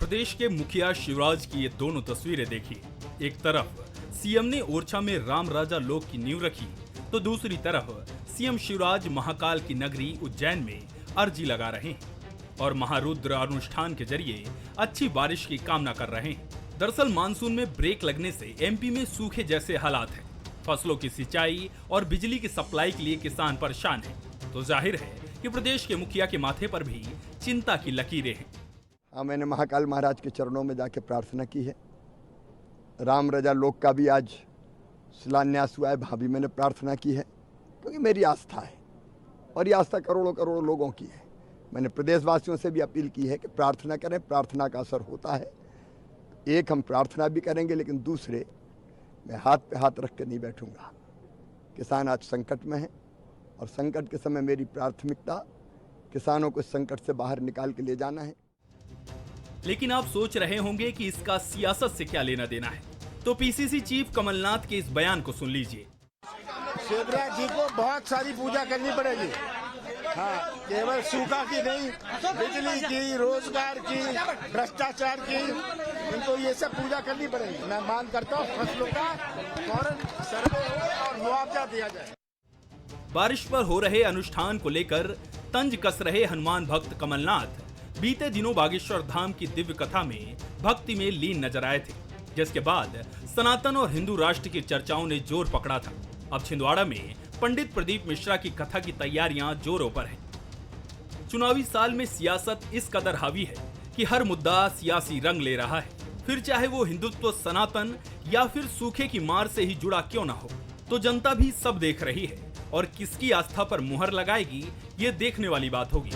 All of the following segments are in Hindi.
प्रदेश के मुखिया शिवराज की ये दोनों तस्वीरें देखिए। एक तरफ सीएम ने ओरछा में राम राजा लोक की नींव रखी, तो दूसरी तरफ सीएम शिवराज महाकाल की नगरी उज्जैन में अर्जी लगा रहे हैं और महारुद्र अनुष्ठान के जरिए अच्छी बारिश की कामना कर रहे हैं। दरअसल मानसून में ब्रेक लगने से एमपी में सूखे जैसे हालात हैं। फसलों की सिंचाई और बिजली की सप्लाई के लिए किसान परेशान हैं। तो जाहिर है कि प्रदेश के मुखिया के माथे पर भी चिंता की लकीरें हैं। हाँ, मैंने महाकाल महाराज के चरणों में जाके प्रार्थना की है। राम रजा लोक का भी आज शिलान्यास हुआ है, वहाँ भी मैंने प्रार्थना की है, क्योंकि मेरी आस्था है और ये आस्था करोड़ों करोड़ों लोगों की है। मैंने प्रदेशवासियों से भी अपील की है कि प्रार्थना करें, प्रार्थना का असर होता है। एक हम प्रार्थना भी करेंगे, लेकिन दूसरे मैं हाथ पे हाथ रख के नहीं बैठूंगा। किसान आज संकट में हैं और संकट के समय मेरी प्राथमिकता किसानों को इस संकट से बाहर निकाल के ले जाना है। लेकिन आप सोच रहे होंगे कि इसका सियासत से क्या लेना देना है, तो पीसीसी चीफ कमलनाथ के इस बयान को सुन लीजिए। शिवराज जी को बहुत सारी पूजा करनी पड़ेगी। हाँ, केवल सूखा की नहीं, बिजली की, रोजगार की, भ्रष्टाचार की, इनको ये सब पूजा करनी पड़ेगी। मैं मांग करता हूँ फसलों का फौरन सर्वे हो और मुआवजा दिया जाए। बारिश पर हो रहे अनुष्ठान को लेकर तंज कस रहे हनुमान भक्त कमलनाथ बीते दिनों बागेश्वर धाम की दिव्य कथा में भक्ति में लीन नजर आए थे, जिसके बाद सनातन और हिंदू राष्ट्र की चर्चाओं ने जोर पकड़ा था। अब छिंदवाड़ा में पंडित प्रदीप मिश्रा की कथा की तैयारियां जोरों पर हैं। चुनावी साल में सियासत इस कदर हावी है कि हर मुद्दा सियासी रंग ले रहा है, फिर चाहे वो हिंदुत्व, सनातन या फिर सूखे की मार से ही जुड़ा क्यों ना हो। तो जनता भी सब देख रही है और किसकी आस्था पर मुहर लगाएगी, ये देखने वाली बात होगी।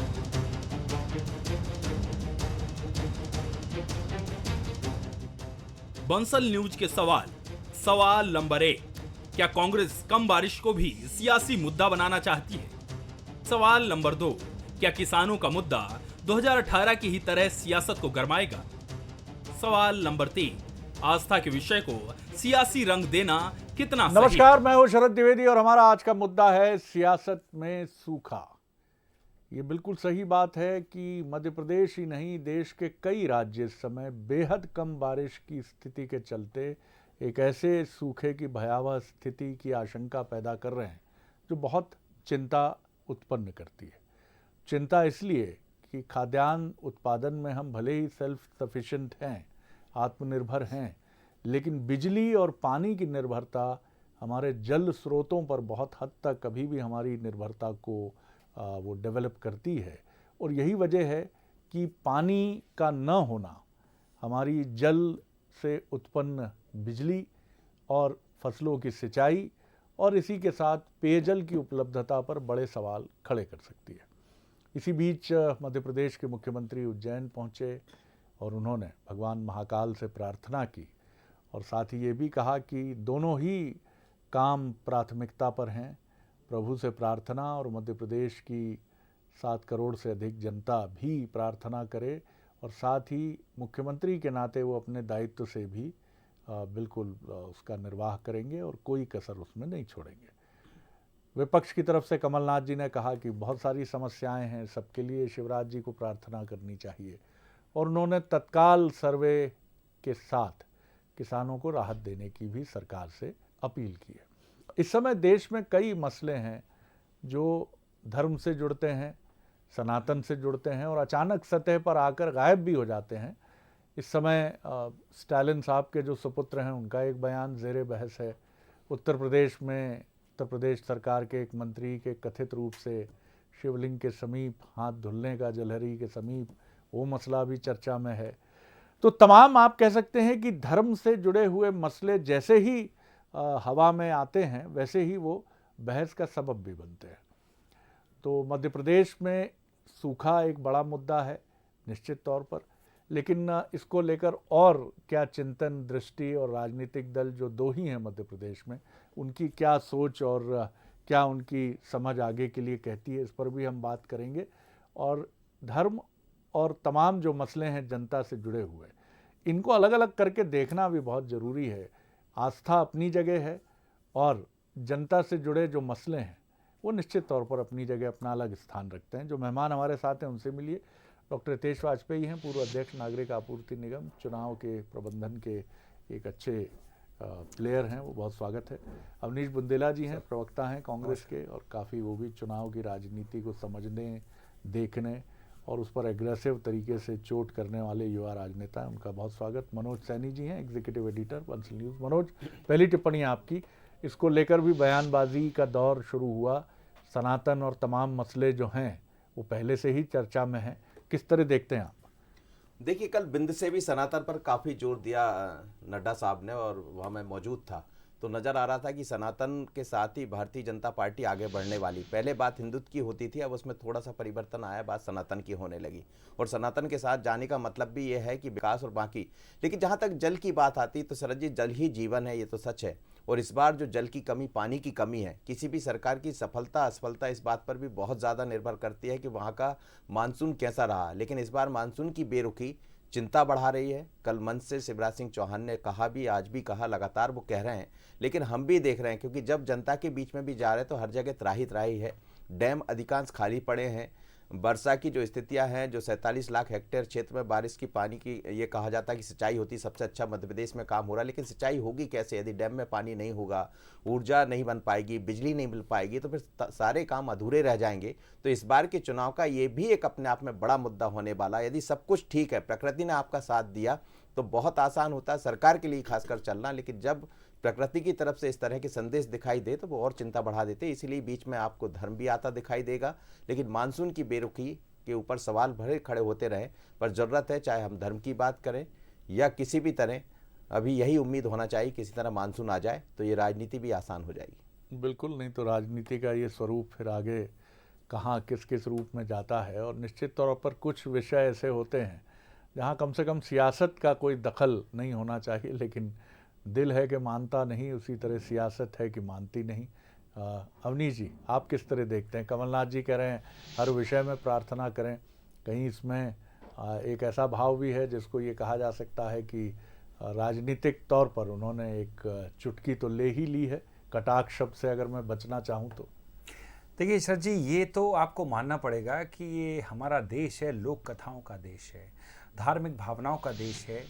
बंसल न्यूज के सवाल नंबर 1, क्या कांग्रेस कम बारिश को भी सियासी मुद्दा बनाना चाहती है? सवाल नंबर 2, क्या किसानों का मुद्दा 2018 की ही तरह सियासत को गरमाएगा? सवाल नंबर 3, आस्था के विषय को सियासी रंग देना कितना सही? नमस्कार, मैं हूं शरद द्विवेदी और हमारा आज का मुद्दा है सियासत में सूखा। ये बिल्कुल सही बात है कि मध्य प्रदेश ही नहीं, देश के कई राज्य इस समय बेहद कम बारिश की स्थिति के चलते एक ऐसे सूखे की भयावह स्थिति की आशंका पैदा कर रहे हैं जो बहुत चिंता उत्पन्न करती है। चिंता इसलिए कि खाद्यान्न उत्पादन में हम भले ही सेल्फ सफिशिएंट हैं, आत्मनिर्भर हैं, लेकिन बिजली और पानी की निर्भरता हमारे जल स्रोतों पर बहुत हद तक अभी भी हमारी निर्भरता को वो डेवलप करती है। और यही वजह है कि पानी का न होना हमारी जल से उत्पन्न बिजली और फसलों की सिंचाई और इसी के साथ पेयजल की उपलब्धता पर बड़े सवाल खड़े कर सकती है। इसी बीच मध्य प्रदेश के मुख्यमंत्री उज्जैन पहुंचे और उन्होंने भगवान महाकाल से प्रार्थना की और साथ ही ये भी कहा कि दोनों ही काम प्राथमिकता पर हैं। प्रभु से प्रार्थना और मध्य प्रदेश की 7 करोड़ से अधिक जनता भी प्रार्थना करे और साथ ही मुख्यमंत्री के नाते वो अपने दायित्व से भी बिल्कुल उसका निर्वाह करेंगे और कोई कसर उसमें नहीं छोड़ेंगे। विपक्ष की तरफ से कमलनाथ जी ने कहा कि बहुत सारी समस्याएं हैं, सबके लिए शिवराज जी को प्रार्थना करनी चाहिए और उन्होंने तत्काल सर्वे के साथ किसानों को राहत देने की भी सरकार से अपील की है। इस समय देश में कई मसले हैं जो धर्म से जुड़ते हैं, सनातन से जुड़ते हैं और अचानक सतह पर आकर गायब भी हो जाते हैं। इस समय स्टालिन साहब के जो सुपुत्र हैं उनका एक बयान ज़ेरे बहस है। उत्तर प्रदेश में उत्तर प्रदेश सरकार के एक मंत्री के कथित रूप से शिवलिंग के समीप हाथ धुलने का, जलहरी के समीप, वो मसला भी चर्चा में है। तो तमाम आप कह सकते हैं कि धर्म से जुड़े हुए मसले जैसे ही हवा में आते हैं वैसे ही वो बहस का सबब भी बनते हैं। तो मध्य प्रदेश में सूखा एक बड़ा मुद्दा है निश्चित तौर पर, लेकिन इसको लेकर और क्या चिंतन, दृष्टि और राजनीतिक दल जो दो ही हैं मध्य प्रदेश में, उनकी क्या सोच और क्या उनकी समझ आगे के लिए कहती है, इस पर भी हम बात करेंगे। और धर्म और तमाम जो मसले हैं जनता से जुड़े हुए, इनको अलग अलग करके देखना भी बहुत ज़रूरी है। आस्था अपनी जगह है और जनता से जुड़े जो मसले हैं वो निश्चित तौर पर अपनी जगह अपना अलग स्थान रखते हैं। जो मेहमान हमारे साथ हैं उनसे मिलिए। डॉक्टर हितेश वाजपेयी हैं, पूर्व अध्यक्ष नागरिक आपूर्ति निगम, चुनाव के प्रबंधन के एक अच्छे प्लेयर हैं, वो बहुत स्वागत है। अवनीश बुंदेला जी हैं, प्रवक्ता हैं कांग्रेस के, और काफ़ी वो भी चुनाव की राजनीति को समझने, देखने और उस पर एग्रेसिव तरीके से चोट करने वाले युवा राजनेता हैं, उनका बहुत स्वागत। मनोज सैनी जी हैं, executive editor Bansal news. Manoj, पहली टिप्पणी आपकी, इसको लेकर भी बयानबाजी का दौर शुरू हुआ। सनातन और तमाम मसले जो हैं वो पहले से ही चर्चा में हैं, किस तरह देखते हैं आप? देखिए, कल बिंद से भी सनातन पर काफ़ी जोर दिया नड्डा साहब ने, और वहाँ मैं मौजूद था तो नज़र आ रहा था कि सनातन के साथ ही भारतीय जनता पार्टी आगे बढ़ने वाली। पहले बात हिंदुत्व की होती थी, अब उसमें थोड़ा सा परिवर्तन आया, बात सनातन की होने लगी। और सनातन के साथ जाने का मतलब भी ये है कि विकास और बाकी। लेकिन जहाँ तक जल की बात आती तो शरद जी, जल ही जीवन है, ये तो सच है। और इस बार जो जल की कमी, पानी की कमी है, किसी भी सरकार की सफलता असफलता इस बात पर भी बहुत ज़्यादा निर्भर करती है कि वहाँ का मानसून कैसा रहा। लेकिन इस बार मानसून की बेरुखी चिंता बढ़ा रही है। कल मंच से शिवराज सिंह चौहान ने कहा भी, आज भी कहा, लगातार वो कह रहे हैं, लेकिन हम भी देख रहे हैं, क्योंकि जब जनता के बीच में भी जा रहे हैं तो हर जगह त्राही है। डैम अधिकांश खाली पड़े हैं। वर्षा की जो स्थितियां हैं, जो 47 लाख हेक्टेयर क्षेत्र में बारिश की पानी की, ये कहा जाता है कि सिंचाई होती सबसे अच्छा मध्य प्रदेश में काम हो रहा है, लेकिन सिंचाई होगी कैसे यदि डैम में पानी नहीं होगा, ऊर्जा नहीं बन पाएगी, बिजली नहीं मिल पाएगी, तो फिर सारे काम अधूरे रह जाएंगे। तो इस बार के चुनाव का ये भी एक अपने आप में बड़ा मुद्दा होने वाला है। यदि सब कुछ ठीक है, प्रकृति ने आपका साथ दिया, तो बहुत आसान होता है सरकार के लिए खासकर चलना, लेकिन जब प्रकृति की तरफ से इस तरह के संदेश दिखाई दे तो वो और चिंता बढ़ा देते। इसीलिए बीच में आपको धर्म भी आता दिखाई देगा। लेकिन मानसून की बेरुखी के ऊपर सवाल भरे खड़े होते रहे, पर ज़रूरत है, चाहे हम धर्म की बात करें या किसी भी तरह, अभी यही उम्मीद होना चाहिए किसी तरह मानसून आ जाए तो ये राजनीति भी आसान हो जाएगी। बिल्कुल, नहीं तो राजनीति का ये स्वरूप फिर आगे कहाँ किस किस रूप में जाता है। और निश्चित तौर पर कुछ विषय ऐसे होते हैं जहाँ कम से कम सियासत का कोई दखल नहीं होना चाहिए, लेकिन दिल है कि मानता नहीं, उसी तरह सियासत है कि मानती नहीं। अवनीश जी, आप किस तरह देखते हैं? कमलनाथ जी कह रहे हैं हर विषय में प्रार्थना करें, कहीं इसमें एक ऐसा भाव भी है जिसको ये कहा जा सकता है कि राजनीतिक तौर पर उन्होंने एक चुटकी तो ले ही ली है, कटाक्ष शब्द से अगर मैं बचना चाहूँ तो। देखिए शरद जी, ये तो आपको मानना पड़ेगा कि ये हमारा देश है, लोक कथाओं का देश है, धार्मिक भावनाओं का देश है।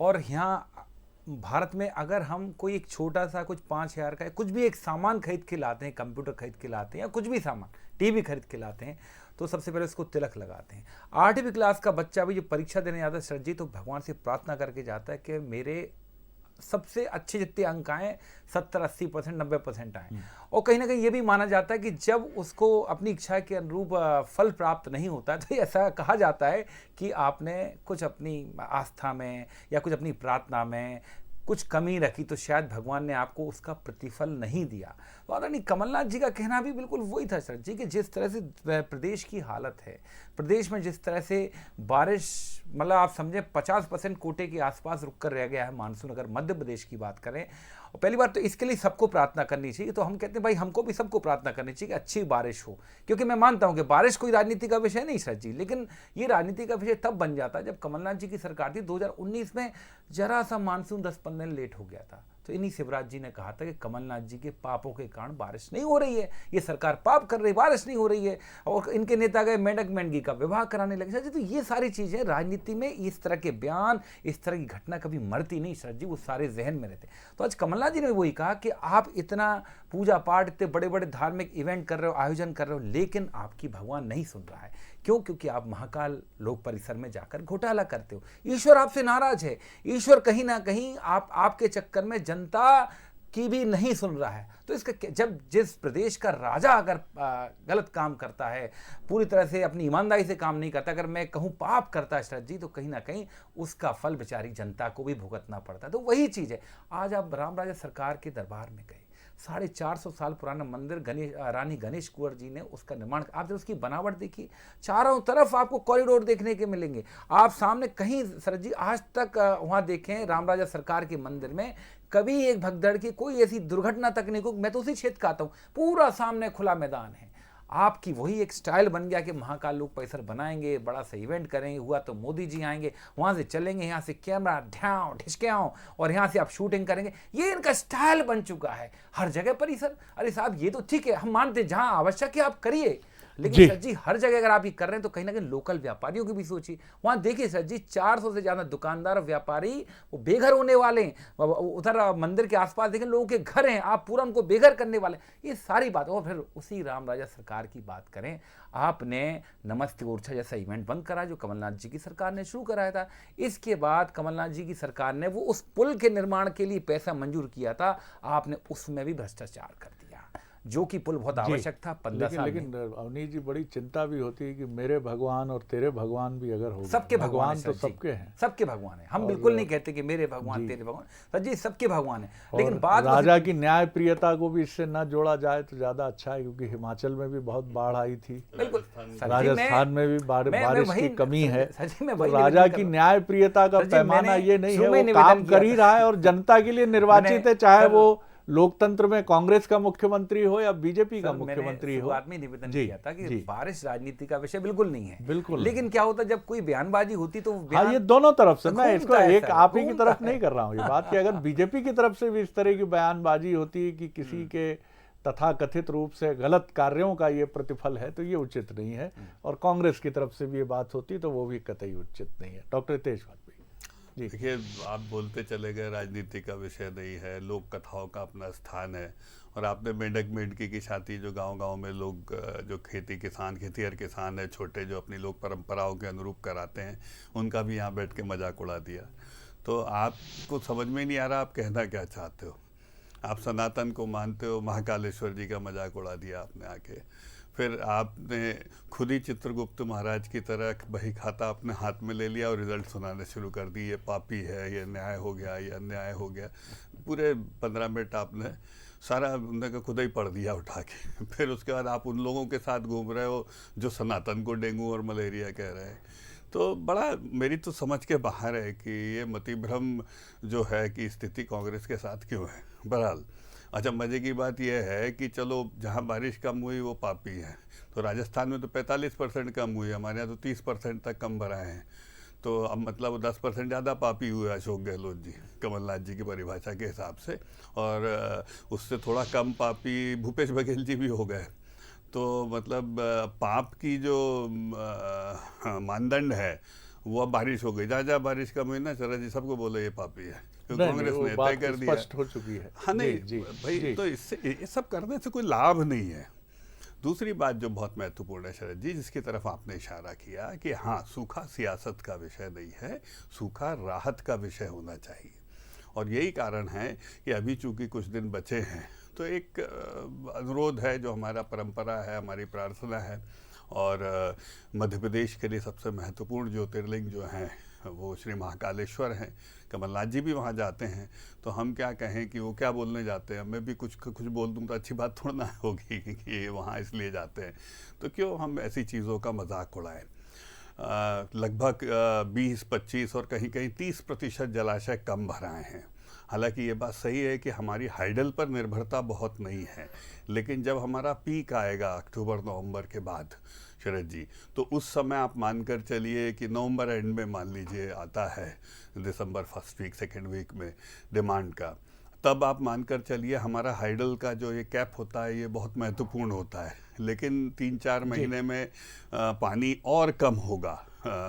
और यहाँ भारत में अगर हम कोई एक छोटा सा कुछ 5,000 का कुछ भी एक सामान खरीद के लाते हैं, कंप्यूटर खरीद के लाते हैं या कुछ भी सामान, टीवी खरीद के लाते हैं, तो सबसे पहले उसको तिलक लगाते हैं। 8वीं क्लास का बच्चा भी जो परीक्षा देने जाता है सर जी, तो भगवान से प्रार्थना करके जाता है कि मेरे सबसे अच्छे जितने अंक आए 70-80%, 90% आए। और कहीं ना कहीं ये भी माना जाता है कि जब उसको अपनी इच्छा के अनुरूप फल प्राप्त नहीं होता है, तो ऐसा कहा जाता है कि आपने कुछ अपनी आस्था में या कुछ अपनी प्रार्थना में कुछ कमी रखी, तो शायद भगवान ने आपको उसका प्रतिफल नहीं दिया। तो आदरणीय कमलनाथ जी का कहना भी बिल्कुल वही था सर जी, कि जिस तरह से प्रदेश की हालत है, प्रदेश में जिस तरह से बारिश, मतलब आप समझे 50% कोटे के आसपास रुक कर रह गया है मानसून, अगर मध्य प्रदेश की बात करें। और पहली बार तो इसके लिए सबको प्रार्थना करनी चाहिए। तो हम कहते हैं भाई हमको भी सबको प्रार्थना करनी चाहिए कि अच्छी बारिश हो, क्योंकि मैं मानता हूं कि बारिश कोई राजनीति का विषय नहीं सर जी, लेकिन ये राजनीति का विषय तब बन जाता है जब कमलनाथ जी की सरकार थी 2019 में, जरा सा मानसून 10-15 दिन लेट हो गया था। तो इन्हीं शिवराज जी ने कहा था कि कमलनाथ जी के पापों के कारण बारिश नहीं हो रही है, ये सरकार पाप कर रही, बारिश नहीं हो रही है। और इनके नेता गए मेंढक मेंढकी का विवाह कराने लगे। सर जी, तो ये सारी चीजें राजनीति में, इस तरह के बयान, इस तरह की घटना कभी मरती नहीं सर जी, वो सारे जहन में रहते। तो आज कमलनाथ जी ने वही कहा कि आप इतना पूजा पाठ, इतने बड़े बड़े धार्मिक इवेंट कर रहे हो, आयोजन कर रहे हो, लेकिन आपकी भगवान नहीं सुन रहा है। क्यों? क्योंकि आप महाकाल लोक परिसर में जाकर घोटाला करते हो। ईश्वर आपसे नाराज है। ईश्वर कहीं ना कहीं आपके चक्कर में जनता की भी नहीं सुन रहा है। तो इसका जब जिस प्रदेश का राजा अगर गलत काम करता है, पूरी तरह से अपनी ईमानदारी से काम नहीं करता, अगर मैं कहूँ पाप करता है शरद जी, तो कहीं ना कहीं उसका फल बेचारी जनता को भी भुगतना पड़ता है। तो वही चीज़ है। आज आप राम राजा सरकार के दरबार में गए, 450 साल पुराना मंदिर रानी गणेश कुंवर जी ने उसका निर्माण, आप जब उसकी बनावट देखिए, चारों तरफ आपको कॉरिडोर देखने के मिलेंगे। आप सामने कहीं सर जी आज तक वहाँ देखें राम राजा सरकार के मंदिर में कभी एक भगदड़ की कोई ऐसी दुर्घटना तक नहीं हुई। मैं तो उसी क्षेत्र का आता हूँ, पूरा सामने खुला मैदान है। आपकी वही एक स्टाइल बन गया कि महाकाल लोक परिसर बनाएंगे, बड़ा सा इवेंट करेंगे, हुआ तो मोदी जी आएंगे, वहाँ से चलेंगे, यहाँ से कैमरा ढाँव ढिसके और यहाँ से आप शूटिंग करेंगे। ये इनका स्टाइल बन चुका है। हर जगह परिसर, अरे साहब ये तो ठीक है, हम मानते जहाँ आवश्यक है आप करिए, लेकिन सर जी हर जगह अगर आप ये कर रहे हैं तो कहीं ना कहीं लोकल व्यापारियों की भी सोचिए। वहां देखिए सर जी 400 से ज्यादा दुकानदार व्यापारी वो बेघर होने वाले हैं। उधर मंदिर के आसपास देखें लोगों के घर हैं, आप पूरा उनको बेघर करने वाले, ये सारी बात। और फिर उसी राम राजा सरकार की बात करें, आपने नमस्ते ओरछा जैसा इवेंट बंद करा जो कमलनाथ जी की सरकार ने शुरू कराया था। इसके बाद कमलनाथ जी की सरकार ने वो उस पुल के निर्माण के लिए पैसा मंजूर किया था, आपने उसमें भी भ्रष्टाचार कर दिया, जो कि पुल बहुत आवश्यक था 15 साल। लेकिन अवनीश जी बड़ी चिंता भी होती है कि मेरे भगवान और तेरे भगवान भी अगर हो, सबके भगवान तो सबके हैं, सबके भगवान है। हम बिल्कुल नहीं कहते कि मेरे भगवान तेरे भगवान, सर जी सबके भगवान है। लेकिन बात राजा की न्याय प्रियता को भी इससे न जोड़ा जाए तो ज्यादा अच्छा है, क्योंकि हिमाचल में भी बहुत बाढ़ आई थी, बिल्कुल राजस्थान में भी बारिश की कमी है। तो राजा की न्याय प्रियता का पैमाना ये नहीं है, वो काम कर ही रहा है और जनता के लिए निर्वाचित है, चाहे वो लोकतंत्र में कांग्रेस का मुख्यमंत्री हो या बीजेपी का मुख्यमंत्री हो। में निवेदन किया था कि बारिश राजनीति का विषय बिल्कुल नहीं है, बिल्कुल। लेकिन क्या होता जब कोई बयानबाजी होती तो हाँ, ये दोनों तरफ से, मैं इसको एक आप ही की तरफ नहीं कर रहा हूँ ये बात, कि अगर बीजेपी की तरफ से भी इस तरह की बयानबाजी होती है कि किसी के तथा कथित रूप से गलत कार्यों का ये प्रतिफल है, तो ये उचित नहीं है। और कांग्रेस की तरफ से भी ये बात होती तो वो भी कतई उचित नहीं है। डॉक्टर हितेश वाजपेयी। देखिए, आप बोलते चले गए राजनीति का विषय नहीं है, लोक कथाओं का अपना स्थान है। और आपने मेंढक मेंढकी की छाती, जो गांव-गांव में लोग जो खेतीहर किसान है छोटे, जो अपनी लोक परंपराओं के अनुरूप कराते हैं, उनका भी यहाँ बैठ के मजाक उड़ा दिया। तो आपको समझ में नहीं आ रहा आप कहना क्या चाहते हो। आप सनातन को मानते हो, महाकालेश्वर जी का मजाक उड़ा दिया आपने आके। फिर आपने खुद ही चित्रगुप्त महाराज की तरह बही खाता अपने हाथ में ले लिया और रिजल्ट सुनाने शुरू कर दी, ये पापी है, ये न्याय हो गया, ये अन्याय हो गया। पूरे 15 मिनट आपने सारा उनका खुद ही पढ़ दिया उठा के। फिर उसके बाद आप उन लोगों के साथ घूम रहे हो जो सनातन को डेंगू और मलेरिया कह रहे हैं। तो बड़ा मेरी तो समझ के बाहर है कि ये मतिभ्रम जो है कि स्थिति कांग्रेस के साथ क्यों है। बहरहाल अच्छा, मज़े की बात यह है कि चलो जहाँ बारिश कम हुई वो पापी है, तो राजस्थान में तो 45% कम हुई, हमारे यहाँ तो 30% तक कम भराए हैं। तो अब मतलब वो 10% ज़्यादा पापी हुए अशोक गहलोत जी, कमलनाथ जी की परिभाषा के हिसाब से, और उससे थोड़ा कम पापी भूपेश बघेल जी भी हो गए। तो मतलब पाप की जो मानदंड है वो अब बारिश हो गई। जहाँ बारिश कम हुई ना चला जी सबको बोले ये पापी है, कांग्रेस ने तय कर दिया, स्पष्ट हो चुकी है। हाँ नहीं भाई, तो इससे ये सब करने से कोई लाभ नहीं है। दूसरी बात जो बहुत महत्वपूर्ण है शरद जी, जिसकी तरफ आपने इशारा किया कि हाँ, सूखा सियासत का विषय नहीं है, सूखा राहत का विषय होना चाहिए। और यही कारण है कि अभी चूंकि कुछ दिन बचे हैं तो एक अनुरोध है जो हमारा परंपरा है, हमारी प्रार्थना है। और मध्य प्रदेश के लिए सबसे महत्वपूर्ण ज्योतिर्लिंग जो हैं वो श्री महाकालेश्वर हैं। कमलनाथ जी भी वहाँ जाते हैं, तो हम क्या कहें कि वो क्या बोलने जाते हैं, मैं भी कुछ बोल दूँ तो अच्छी बात थोड़ा ना होगी कि वहाँ इसलिए जाते हैं। तो क्यों हम ऐसी चीज़ों का मजाक उड़ाएं। लगभग 20-25 और कहीं कहीं 30% जलाशय कम भराए हैं। हालांकि ये बात सही है कि हमारी हाइडल पर निर्भरता बहुत नहीं है, लेकिन जब हमारा पीक आएगा अक्टूबर-नवंबर के बाद शरद जी, तो उस समय आप मानकर चलिए कि नवंबर एंड में मान लीजिए आता है दिसंबर फर्स्ट वीक सेकेंड वीक में डिमांड का, तब आप मानकर चलिए हमारा हाइडल का जो ये कैप होता है ये बहुत महत्वपूर्ण होता है। लेकिन 3-4 महीने में पानी और कम होगा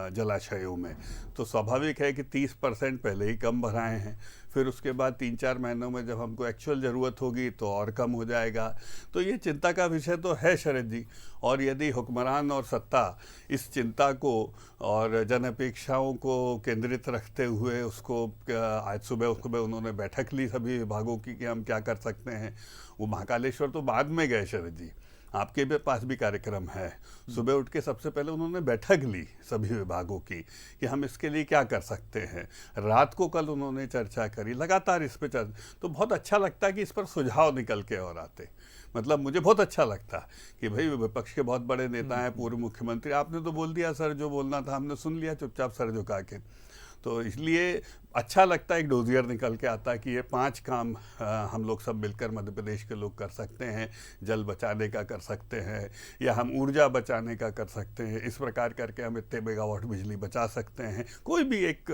जलाशयों में, तो स्वाभाविक है कि 30% पहले ही कम भराए हैं, फिर उसके बाद 3-4 महीनों में जब हमको एक्चुअल ज़रूरत होगी तो और कम हो जाएगा। तो ये चिंता का विषय तो है शरद जी। और यदि हुक्मरान और सत्ता इस चिंता को और जन अपेक्षाओं को केंद्रित रखते हुए उसको आज सुबह उन्होंने बैठक ली सभी विभागों की कि हम क्या कर सकते हैं। वो महाकालेश्वर तो बाद में गए शरद जी, आपके भी पास भी कार्यक्रम है। सुबह उठ के सबसे पहले उन्होंने बैठक ली सभी विभागों की कि हम इसके लिए क्या कर सकते हैं। रात को कल उन्होंने चर्चा करी, लगातार इस पर चर्चा। तो बहुत अच्छा लगता कि इस पर सुझाव निकल के और आते। मतलब मुझे बहुत अच्छा लगता कि भाई विपक्ष के बहुत बड़े नेता हैं, पूर्व मुख्यमंत्री, आपने तो बोल दिया सर जो बोलना था, हमने सुन लिया चुपचाप सर झुका के। तो इसलिए अच्छा लगता है एक डोजियर निकल के आता है कि ये 5 काम हम लोग सब मिलकर मध्य प्रदेश के लोग कर सकते हैं। जल बचाने का कर सकते हैं, या हम ऊर्जा बचाने का कर सकते हैं, इस प्रकार करके हम इतने मेगावाट बिजली बचा सकते हैं। कोई भी एक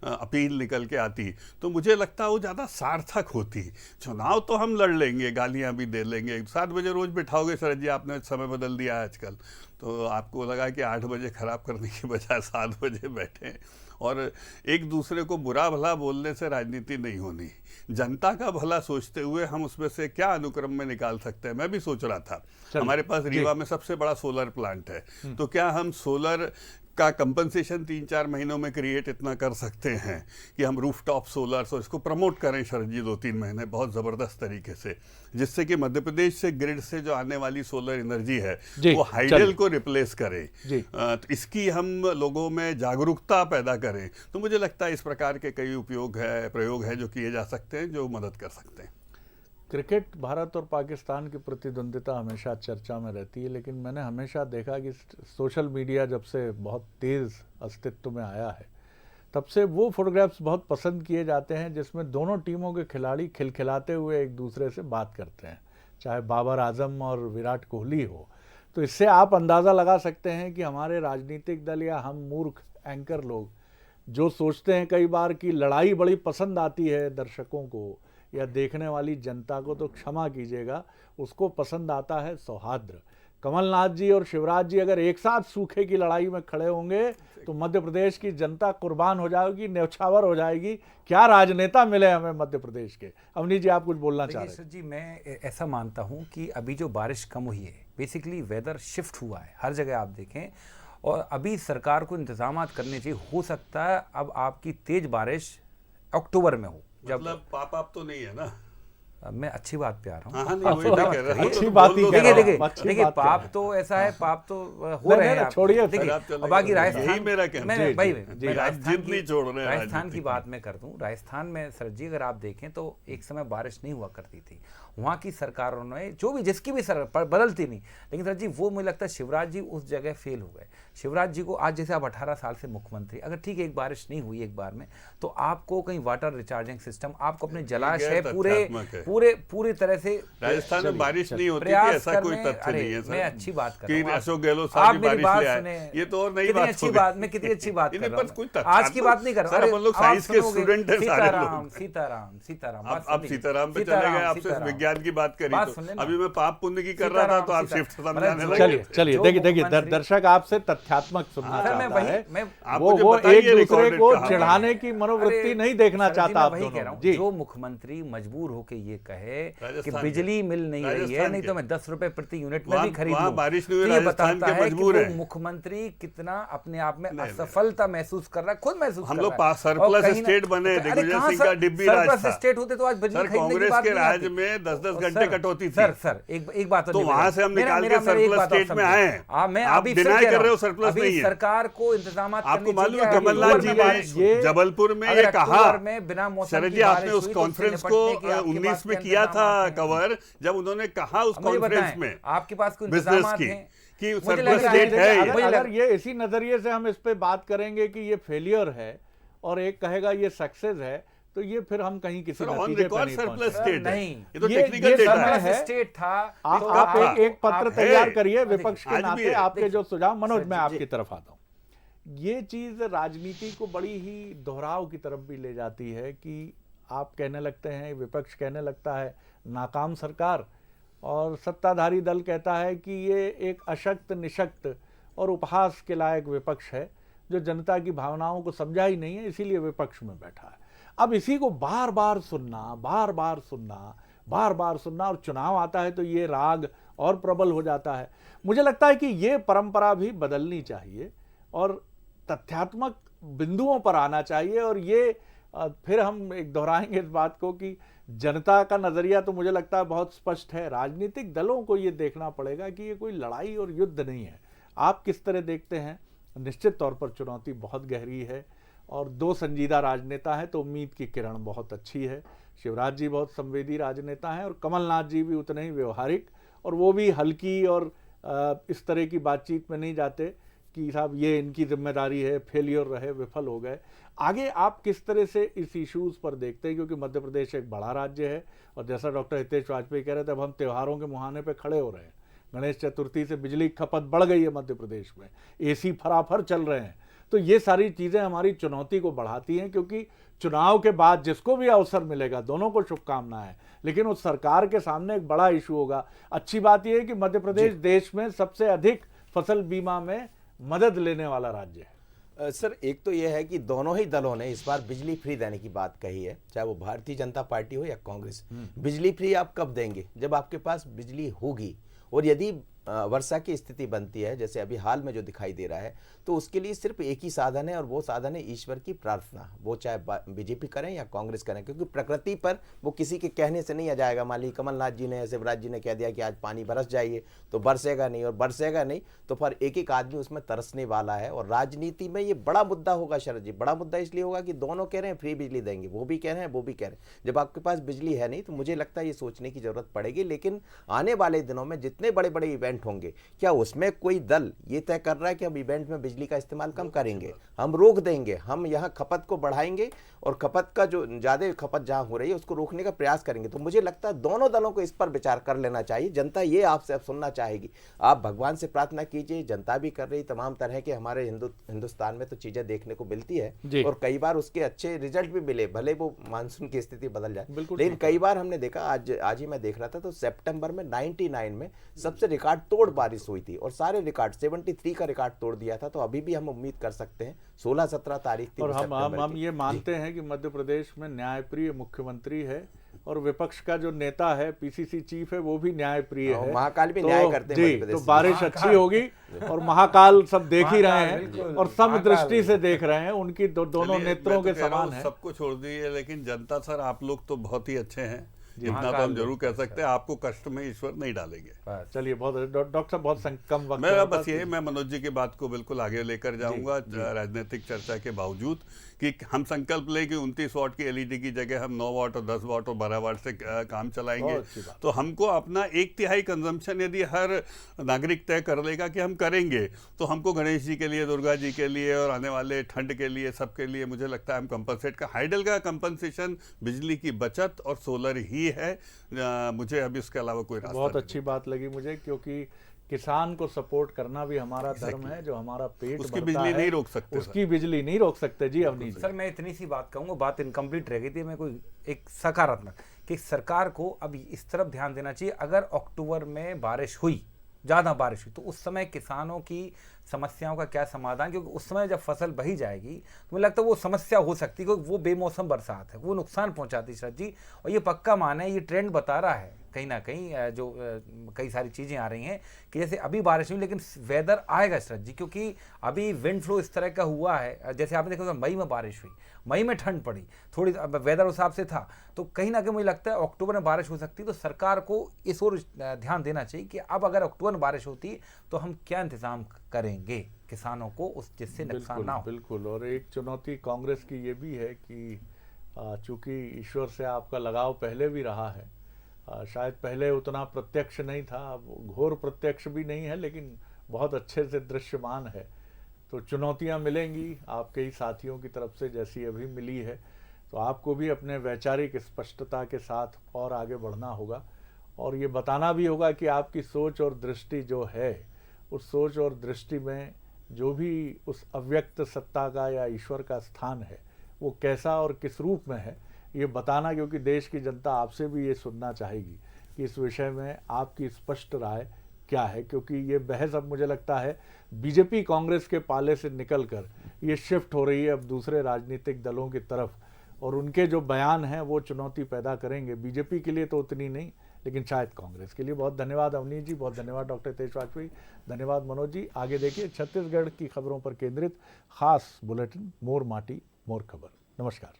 अपील निकल के आती तो मुझे लगता है वो ज़्यादा सार्थक होती। चुनाव तो हम लड़ लेंगे, गालियाँ भी दे लेंगे, 7 बजे रोज़ बिठाओगे शरद जी, आपने समय बदल दिया है आजकल, तो आपको लगा कि 8 बजे ख़राब करने की बजाय 7 बजे बैठे। और एक दूसरे को बुरा भला बोलने से राजनीति नहीं होनी। जनता का भला सोचते हुए हम उसमें से क्या अनुक्रम में निकाल सकते हैं। मैं भी सोच रहा था, हमारे पास रीवा में सबसे बड़ा सोलर प्लांट है, तो क्या हम सोलर का कंपनसेशन 3-4 महीनों में क्रिएट इतना कर सकते हैं कि हम रूफटॉप सोलर और इसको प्रमोट करें शरद जी 2-3 महीने बहुत ज़बरदस्त तरीके से, जिससे कि मध्य प्रदेश से ग्रिड से जो आने वाली सोलर एनर्जी है वो हाइडल को रिप्लेस करे। तो इसकी हम लोगों में जागरूकता पैदा करें। तो मुझे लगता है इस प्रकार के कई प्रयोग है जो किए जा सकते हैं, जो मदद कर सकते हैं। क्रिकेट भारत और पाकिस्तान की प्रतिद्वंदिता हमेशा चर्चा में रहती है, लेकिन मैंने हमेशा देखा कि सोशल मीडिया जब से बहुत तेज़ अस्तित्व में आया है, तब से वो फोटोग्राफ्स बहुत पसंद किए जाते हैं जिसमें दोनों टीमों के खिलाड़ी खिलखिलाते हुए एक दूसरे से बात करते हैं, चाहे बाबर आजम और विराट कोहली हो। तो इससे आप अंदाज़ा लगा सकते हैं कि हमारे राजनीतिक दल या हम मूर्ख एंकर लोग जो सोचते हैं कई बार कि लड़ाई बड़ी पसंद आती है दर्शकों को या देखने वाली जनता को, तो क्षमा कीजिएगा, उसको पसंद आता है सौहार्द। कमलनाथ जी और शिवराज जी अगर एक साथ सूखे की लड़ाई में खड़े होंगे तो मध्य प्रदेश की जनता कुर्बान हो जाएगी, न्यौछावर हो जाएगी। क्या राजनेता मिले हमें मध्य प्रदेश के। अवनी जी, आप कुछ बोलना चाह रहे हैं? जी, मैं ऐसा मानता हूं कि अभी जो बारिश कम हुई है, बेसिकली वेदर शिफ्ट हुआ है हर जगह आप देखें, और अभी सरकार को इंतजामात करने चाहिए। हो सकता है अब आपकी तेज बारिश अक्टूबर में हो, मतलब पाप तो नहीं है ना। मैं अच्छी बात पे आ रहा हूँ। अच्छी बात ही कह रहा हूँ। देखिए पाप तो ऐसा है, पाप तो हो रहे हैं, छोड़िए। देखिए बाकी राजस्थान, मैं राजस्थान की बात मैं कर दूं। राजस्थान में सर जी अगर आप देखें तो एक समय बारिश नहीं हुआ करती थी, वहाँ की सरकारों ने जो भी जिसकी भी सरकार बदलती नहीं, लेकिन सर जी वो मुझे लगता है शिवराज जी उस जगह फेल हो गए। शिवराज जी को आज जैसे आप 18 साल से मुख्यमंत्री, अगर ठीक है एक बारिश नहीं हुई एक बार में, तो आपको कहीं वाटर रिचार्जिंग सिस्टम, आपको अपने जलाशय पूरी तरह से। राजस्थान में बारिश नहीं होती थी ऐसा कोई तथ्य नहीं है सर। मैं अच्छी बात कर रहा हूं, अशोक गहलोत साहब भी बारिश ले आए, ये तो और नई बात अच्छी बात, मैं कितनी अच्छी बात कर रहा हूं, आज की बात नहीं कर रहा। हम लोग साइंस के स्टूडेंट हैं सारे लोग। सीताराम अब सीताराम पे चले गए, आपसे विज्ञान की बात करी तो अभी मैं पाप पुण्य की कर रहा था तो आप शिफ्ट समझाने लगे। चलिए देखिए दर्शक आपसे तथ्यात्मक सुनना चाहता है, वो बताइए एक दूसरे को चिढ़ाने की मनोवृत्ति नहीं देखना चाहता। आप वही कह रहा हूं, जो मुख्यमंत्री मजबूर होके ये कहे कि बिजली मिल नहीं रही है, नहीं तो मैं 10 रुपए प्रति यूनिट में भी खरीदूं, बारिश नहीं, ये बताता है कि वो मुख्यमंत्री कितना अपने आप में असफलता महसूस कर रहा है, खुद महसूस कर रहा है। हम लोग सरप्लस स्टेट बने, दिग्विजय सिंह का डिब्बी राज था। स्टेट होते तो आज बिजली कांग्रेस के राज में 10-10 घंटे कटौती थी। सर एक बात तो वहां से हम निकाल के सरप्लस स्टेट में आए हैं। मैं आप डिनाई कर रहे हो सरप्लस नहीं है। सरकार को इंतजाम आपको मालूम है कमलनाथ जी ने जबलपुर में ये कहा, शरद जी आपने उस कॉन्फ्रेंस को 19 में किया था कवर, जब उन्होंने कहा उस कॉन्फ्रेंस में आपके पास बिजनेस की कि सरप्लस स्टेट है। अगर ये इसी नजरिए से हम इस पे बात करेंगे कि ये फेलियर है और एक कहेगा ये सक्सेस है, तो ये फिर हम कहीं किसी नतीजे पर नहीं पहुंचे। नहीं, ये तो टेक्निकल डेटा है। स्टेट था। आप एक पत्र तैयार करिए विपक्ष के नाते, आपके जो सुझाव। मनोज, मैं आपकी तरफ आता हूं। ये चीज राजनीति को बड़ी ही दोहराव की तरफ भी ले जाती है कि आप कहने लगते हैं, विपक्ष कहने लगता है नाकाम सरकार, और सत्ताधारी दल कहता है कि ये एक अशक्त निशक्त और उपहास के लायक विपक्ष है जो जनता की भावनाओं को समझा ही नहीं है, इसीलिए विपक्ष में बैठा है। अब इसी को बार बार सुनना और चुनाव आता है तो ये राग और प्रबल हो जाता है। मुझे लगता है कि ये परंपरा भी बदलनी चाहिए और तथ्यात्मक बिंदुओं पर आना चाहिए। और ये फिर हम एक दोहराएंगे इस बात को कि जनता का नजरिया तो मुझे लगता है बहुत स्पष्ट है। राजनीतिक दलों को ये देखना पड़ेगा कि ये कोई लड़ाई और युद्ध नहीं है। आप किस तरह देखते हैं? निश्चित तौर पर चुनौती बहुत गहरी है और दो संजीदा राजनेता हैं तो उम्मीद की किरण बहुत अच्छी है। शिवराज जी बहुत संवेदी राजनेता हैं और कमलनाथ जी भी उतने ही व्यवहारिक, और वो भी हल्की और इस तरह की बातचीत में नहीं जाते कि साहब ये इनकी जिम्मेदारी है, फेलियर रहे, विफल हो गए। आगे आप किस तरह से इस इश्यूज पर देखते हैं, क्योंकि मध्य प्रदेश एक बड़ा राज्य है और जैसा डॉक्टर हितेश वाजपेयी कह रहे थे, अब हम त्योहारों के मुहाने पे खड़े हो रहे हैं। गणेश चतुर्थी से बिजली की खपत बढ़ गई है मध्य प्रदेश में, एसी फराफर चल रहे हैं। तो ये सारी चीज़ें हमारी चुनौती को बढ़ाती हैं, क्योंकि चुनाव के बाद जिसको भी अवसर मिलेगा, दोनों को शुभकामनाएं, लेकिन उस सरकार के सामने एक बड़ा इशू होगा। अच्छी बात यह है कि मध्य प्रदेश देश में सबसे अधिक फसल बीमा में मदद लेने वाला राज्य है। सर, एक तो यह है कि दोनों ही दलों ने इस बार बिजली फ्री देने की बात कही है, चाहे वो भारतीय जनता पार्टी हो या कांग्रेस। बिजली फ्री आप कब देंगे? जब आपके पास बिजली होगी, और यदि वर्षा की स्थिति बनती है जैसे अभी हाल में जो दिखाई दे रहा है, तो उसके लिए सिर्फ एक ही साधन है, और वो साधन है ईश्वर की प्रार्थना। वो चाहे बीजेपी करें या कांग्रेस करें, क्योंकि प्रकृति पर वो किसी के कहने से नहीं आ जाएगा। मान लीजिए कमलनाथ जी ने, शिवराज जी ने कह दिया कि आज पानी बरस जाइए, तो बरसेगा नहीं, और बरसेगा नहीं तो फिर एक एक आदमी उसमें तरसने वाला है। और राजनीति में ये बड़ा मुद्दा होगा शरद जी, बड़ा मुद्दा इसलिए होगा कि दोनों कह रहे हैं फ्री बिजली देंगे, वो भी कह रहे हैं, वो भी कह रहे हैं। जब आपके पास बिजली है नहीं, तो मुझे लगता है ये सोचने की जरूरत पड़ेगी। लेकिन आने वाले दिनों में जितने बड़े बड़े इवेंट होंगे, क्या उसमें कोई दल ये तय कर रहा है कि हम इवेंट में बिजली का इस्तेमाल कम करेंगे, हम रोक देंगे, हम यहाँ खपत को बढ़ाएंगे और खपत का जो ज्यादा खपत जहां हो रही है उसको रोकने का प्रयास करेंगे? तो मुझे लगता है दोनों दलों को इस पर विचार कर लेना चाहिए। जनता ये आपसे अब सुनना चाहेगी। आप भगवान से प्रार्थना कीजिए, जनता भी कर रही, तमाम तरह के हमारे हिंदुस्तान में तो चीजें देखने को मिलती है, और कई बार उसके अच्छे रिजल्ट भी मिले, भले वो मानसून की स्थिति बदल जाए। लेकिन कई बार हमने देखा, आज ही मैं देख रहा था, तो सितंबर में 99 में सबसे रिकॉर्ड तोड़ बारिश हुई थी, और सारे रिकॉर्ड 73 का रिकॉर्ड तोड़ दिया था। तो अभी भी हम उम्मीद कर सकते हैं 16-17 तारीख थी, और हम ये मानते हैं कि मध्य प्रदेश में न्यायप्रिय मुख्यमंत्री है, और विपक्ष का जो नेता है, पीसीसी चीफ है, वो भी न्यायप्रिय है। महाकाल भी न्याय करते हैं मध्य प्रदेश। तो बारिश अच्छी होगी, और महाकाल सब देख ही रहे हैं और सम दृष्टि से देख रहे हैं, उनकी दोनों नेत्रों के समान है। सबको छोड़ दीजिए, लेकिन जनता सर आप लोग तो बहुत ही अच्छे हैं, इतना तो हम जरूर कह सकते हैं, आपको कष्ट में ईश्वर नहीं डालेंगे। चलिए, बहुत डॉक्टर साहब बहुत कम वक्त मैं बस ये मैं मनोज जी की बात को बिल्कुल आगे लेकर जाऊंगा, राजनीतिक चर्चा के बावजूद, कि हम संकल्प लें कि 29 वाट की एलईडी की जगह हम 9 वाट और 10 वाट और 12 वाट से काम चलाएंगे। तो हमको अपना 1/3 कंजम्पशन यदि हर नागरिक तय कर लेगा कि हम करेंगे, तो हमको गणेश जी के लिए, दुर्गा जी के लिए और आने वाले ठंड के लिए, सबके लिए मुझे लगता है हम कंपनसेट का हाइडल का कंपनसेशन बिजली की बचत और सोलर ही है। मुझे अभी इसके अलावा कोई रास्ता बहुत अच्छी बात लगी मुझे, क्योंकि किसान को सपोर्ट करना भी हमारा धर्म है। जो हमारा पेट उसकी बिजली नहीं रोक सकते, उसकी बिजली नहीं रोक सकते। जी अवनीश जी। सर, मैं इतनी सी बात कहूँगा, बात इनकम्प्लीट रह गई थी। मैं कोई एक सकारात्मक कि सरकार को अब इस तरफ ध्यान देना चाहिए, अगर अक्टूबर में बारिश हुई, ज़्यादा बारिश हुई, तो उस समय किसानों की समस्याओं का क्या समाधान, क्योंकि उस समय जब फसल बही जाएगी तो मुझे लगता है वो समस्या हो सकती है, क्योंकि वो बेमौसम बरसात है, वो नुकसान पहुंचाती है शरद जी। और ये पक्का मान है, ये ट्रेंड बता रहा है कहीं ना कहीं, जो कई सारी चीज़ें आ रही हैं कि जैसे अभी बारिश हुई, लेकिन वेदर आएगा शरद जी, क्योंकि अभी विंड फ्लो इस तरह का हुआ है। जैसे आपने देखा मई में बारिश हुई, मई में ठंड पड़ी, थोड़ी वेदर उस हिसाब से था, तो कहीं ना कहीं मुझे लगता है अक्टूबर में बारिश हो सकती है। तो सरकार को इस ओर ध्यान देना चाहिए कि अब अगर अक्टूबर में बारिश होती तो हम क्या इंतजाम करेंगे किसानों को, उस जिससे नुकसान ना हो। बिल्कुल। और एक चुनौती कांग्रेस की ये भी है कि चूंकि ईश्वर से आपका लगाव पहले भी रहा है, शायद पहले उतना प्रत्यक्ष नहीं था, अब घोर प्रत्यक्ष भी नहीं है, लेकिन बहुत अच्छे से दृश्यमान है। तो चुनौतियां मिलेंगी आपके ही साथियों की तरफ से, जैसी अभी मिली है। तो आपको भी अपने वैचारिक स्पष्टता के साथ और आगे बढ़ना होगा, और ये बताना भी होगा कि आपकी सोच और दृष्टि जो है, उस सोच और दृष्टि में जो भी उस अव्यक्त सत्ता का या ईश्वर का स्थान है, वो कैसा और किस रूप में है, ये बताना, क्योंकि देश की जनता आपसे भी ये सुनना चाहेगी कि इस विषय में आपकी स्पष्ट राय क्या है। क्योंकि ये बहस अब मुझे लगता है बीजेपी कांग्रेस के पाले से निकलकर ये शिफ्ट हो रही है अब दूसरे राजनीतिक दलों की तरफ, और उनके जो बयान हैं वो चुनौती पैदा करेंगे। बीजेपी के लिए तो उतनी नहीं, लेकिन शायद कांग्रेस के लिए। बहुत धन्यवाद अवनीश जी, बहुत धन्यवाद डॉक्टर हितेश वाजपेयी, धन्यवाद मनोज जी। आगे देखिए छत्तीसगढ़ की खबरों पर केंद्रित खास बुलेटिन मोर माटी मोर खबर। नमस्कार।